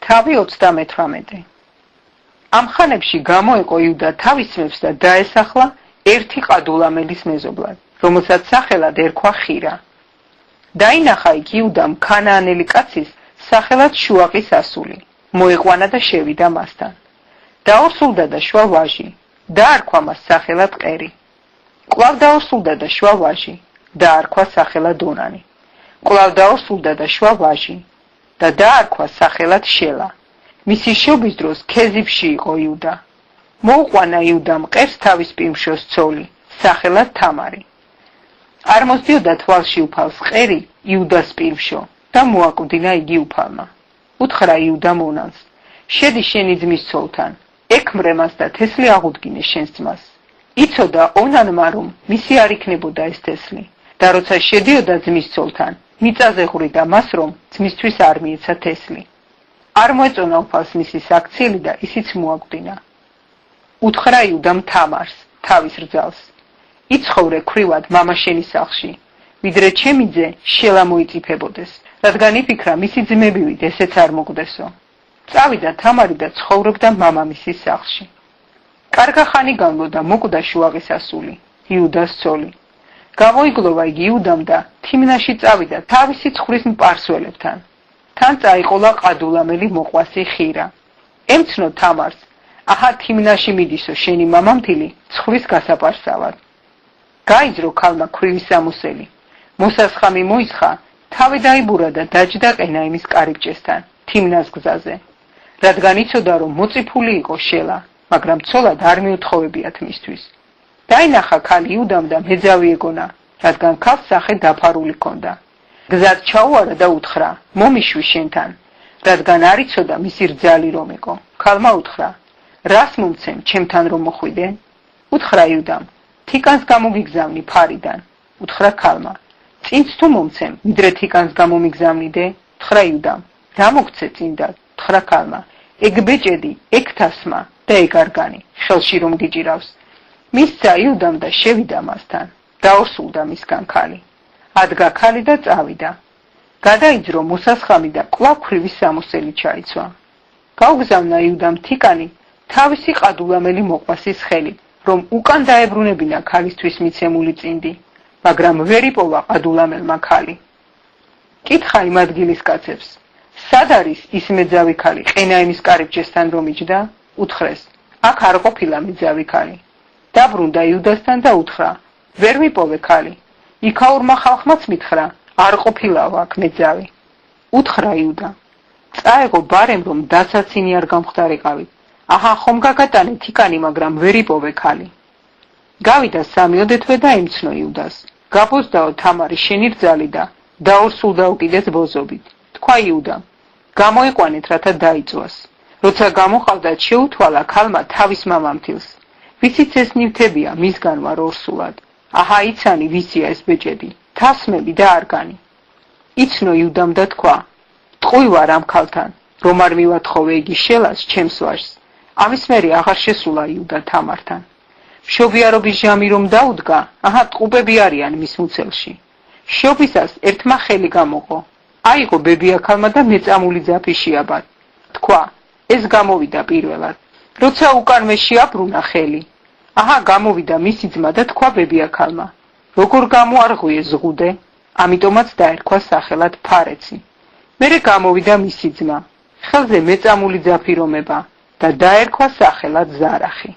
თავი 38. ამ ხანებში გამოეყო იუდა თავის ძმებს და დაესახლა ერთი ყადულამელის მეზობლად, რომელსაც სახელად ერქვა ხირა. დაინახა იქ იუდამ ქანაანელი კაცის სახელად შუაყის ასული, მოეყვანა და შევიდა მასთან. დაორსულდა და შვა ვაჟი, დაარქვა მას სახელად ყერი. კვლავ დაორსულდა და შვა ვაჟი, დაარქვა სახელად ონანი. კვლავ დაორსულდა და შვა ვაჟი და დაარქვა სახელად შელა. მისი შობის დროს ქეზიბში იყო იუდა. მოუყვანა იუდამ ყერს თავის პირმშოს ცოლი, სახელად თამარი. არ მოსდიოდა თვალში უფალს ყერი იუდას პირმშო და მოაკვდინა იგი უფალმა. უთხრა იუდამ ონანს, შედი შენი ძმის ცოლთან, ექმრე მას და თესლი აღუდგინე შენს ძმას. იცოდა ონანმა, რომ მისი არ იქნებოდა ეს თესლი და როცა შედიოდა ძმის ცოლთან, მიწაზე ღვრიდა მას, რომ ძმისთვის არ მიეცა თესლი. არ მოეწონა უფალს მისი საქციელი და ისიც მოაკვდინა. უთხრა იუდამ თამარს, თავის რძალს, იცხოვრე ქვრივად მამა შენი სახლში, ვიდრე ჩემი ძე შელა მოიწიფებოდეს, რადგან იფიქრა მისი ძმებივით ესეც არ მოკვდესო. წავიდა თამარი და ცხოვრობდა მამამისის სახლში. კარგა ხანი განვლოდა, მოკვდა შუაღის ასული, იუდას ცოლი. გამოიგლოვა იგი იუდამ და თიმნაში წავიდა თავისი ცხრის მპარსველებთან. თან წაიყოლა ყადულამელი მოყვასი ხირა. ემცნო თამარს, აჰა თიმნაში მიდისო შენი მამამთილი ცხრის გასაპარსავად. გაიძრო ქალმა ქვრივი სამოსელი. მოსასხამი მოისხა, თავი დაიბურა და დაჯდა ყენაიმის კარიბჭესთან, თიმნას გზაზე. რადგან იცოდა, რომ მოწიფული იყო შელა, მაგრამ ცოლად არ მიუთხოვებიათ მისთვის. დაინახა ქალი იუდამ და მეძავი ეგონა, რადგან ქალს სახე დაფარული ჰქონდა. გზად ჩაუარა და უთხრა, მომიშვი შენთან, რადგან არ იცოდა მისი რძალი რომ იყო. ქალმა უთხრა, რას მომცემ ჩემთან რომ მოხვიდე? უთხრა იუდამ, თიკანს გამოგიგზავნი ფარიდან. უთხრა ქალმა, წინც თუ მომცემ, ვიდრე თიკანს გამომიგზავნიდე? უთხრა იუდამ, დამოგცე წინდად. უთხრა ქალმა, ეგ ბეჭედი, ეგ თასმა და ეგ არგანი, ხელში რომ გიჭირავს. მისცა იუდამ და შევიდა მასთან. დაორსულდა მისგან ქალი. ადგა ქალი და წავიდა. გადაიძრო მოსასხამი და კვლავ ქვრივი სამოსელი ჩაიცვა. გაუგზავნა იუდამ თიკანი თავისი ყადულამელი მოყვასის ხელით, რომ უკან დაებრუნებინა ქალისთვის მიცემული წინდი, მაგრამ ვერ იპოვა ყადულამელმა ქალი. კითხა იმ ადგილის კაცებს, სად არის ის მეძავი ქალი ყენაიმის კარიბჭესთან რომ იჯდა? უთხრეს, აქ არ ყოფილა მეძავი ქალი. დაბრუნდა იუდასთან და უთხრა, ვერ მიპოვე ქალი. იქაურმა ხალხმაც მითხრა, არ ყოფილაო აქ მეძავი. უთხრა იუდა, წაეღო ბარემ რომ დასაცინი არ გამხდარიყავით. აჰა ხომ გაგატანე თიკანი, მაგრამ ვერ იპოვე ქალი. გავიდა სამიოდეთვე და ემცნო იუდას. გაბოზდაო თამარი შენი რძალი და დაორსულდაო კიდეც ბოზობით. თქვა იუდამ, გამოიყვანეთ რათა დაიწვას. როცა გამოყავდათ შეუთვალა ქალმა თავის მამამთილს. ვიცით ეს ნივთებია, მისგან ვარ ორსულად. აჰა იცანი ვისია ეს ბეჭედი, თასმები და არგანი. იცნო იუდამ და თქვა, ტყვი ვარ ამ ქალთან, რომ არ მივათხოვე იგი შელას ჩემს ვაჟს. ამის მერე აღარ შესულა იუდა თამართან. მშობიარობის ჟამი რომ დაუდგა, აჰა ტყუპები არიან მის მუცელში. შობისას ერთმა ხელი გამოყო. აიღო ბებია ქალმა და მეწამული ძაფი შეაბად. თქვა, ეს გამოვიდა პირველად. როცა უკანვე შეაბრუნა ხელი, აჰა გამოვიდა მისი ძმა და თქვა ბებია ქალმა, როგორ გამოარღვიე ზღუდე, ამიტომაც დაერქვა სახელად ფარეცი. მერე გამოვიდა მისი ძმა, ხელზე მეწამული ძაფი რომება და დაერქვა სახელად ზარახი.